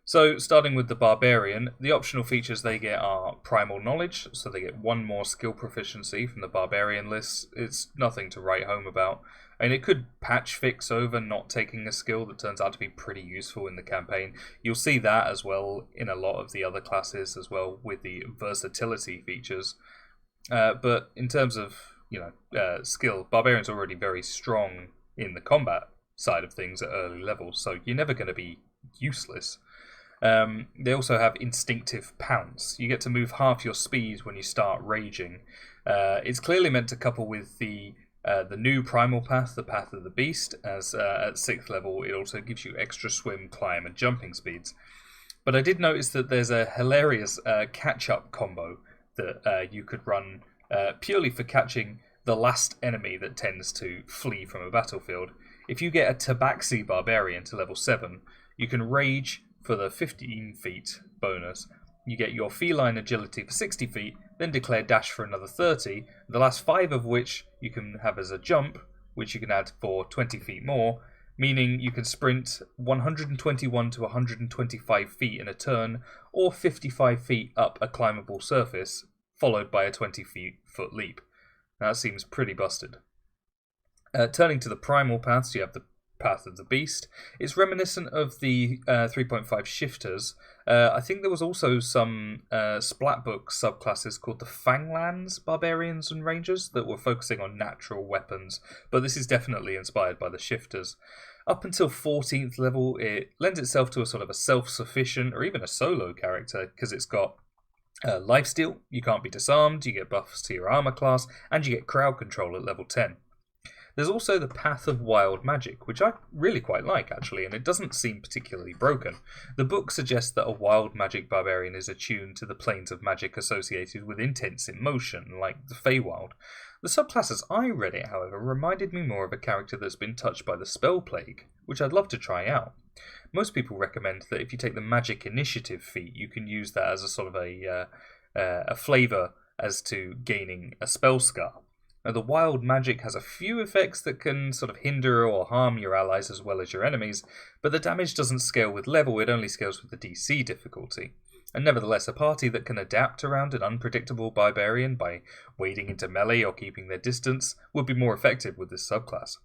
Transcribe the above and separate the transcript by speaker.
Speaker 1: So, starting with the Barbarian, the optional features they get are Primal Knowledge, so they get one more skill proficiency from the Barbarian list. It's nothing to write home about. And it could patch fix over not taking a skill that turns out to be pretty useful in the campaign. You'll see that as well in a lot of the other classes as well with the versatility features. But in terms of skill, Barbarian's already very strong in the combat side of things at early levels, so you're never going to be useless. They also have instinctive pounce. You get to move half your speed when you start raging. It's clearly meant to couple with the new primal path, the path of the beast, as at 6th level it also gives you extra swim, climb, and jumping speeds. But I did notice that there's a hilarious catch-up combo that you could run purely for catching the last enemy that tends to flee from a battlefield. If you get a Tabaxi Barbarian to level 7, you can rage for the 15 feet bonus. You get your feline agility for 60 feet, then declare dash for another 30, the last 5 of which you can have as a jump, which you can add for 20 feet more, meaning you can sprint 121 to 125 feet in a turn, or 55 feet up a climbable surface, followed by a 20 foot leap. Now, that seems pretty busted. Turning to the primal paths, you have the Path of the Beast. It's reminiscent of the 3.5 shifters. I think there was also some Splatbook subclasses called the Fanglands, Barbarians and Rangers, that were focusing on natural weapons, but this is definitely inspired by the shifters. Up until 14th level, it lends itself to a sort of a self-sufficient or even a solo character, because it's got lifesteal, you can't be disarmed, you get buffs to your armor class, and you get crowd control at level 10. There's also the Path of Wild Magic, which I really quite like, actually, and it doesn't seem particularly broken. The book suggests that a wild magic barbarian is attuned to the planes of magic associated with intense emotion, like the Feywild. The subclasses I read it, however, reminded me more of a character that's been touched by the Spell Plague, which I'd love to try out. Most people recommend that if you take the Magic Initiative feat, you can use that as a sort of a flavour as to gaining a spell scar. Now, the wild magic has a few effects that can sort of hinder or harm your allies as well as your enemies, but the damage doesn't scale with level, it only scales with the DC difficulty. And nevertheless, a party that can adapt around an unpredictable barbarian by wading into melee or keeping their distance would be more effective with this subclass.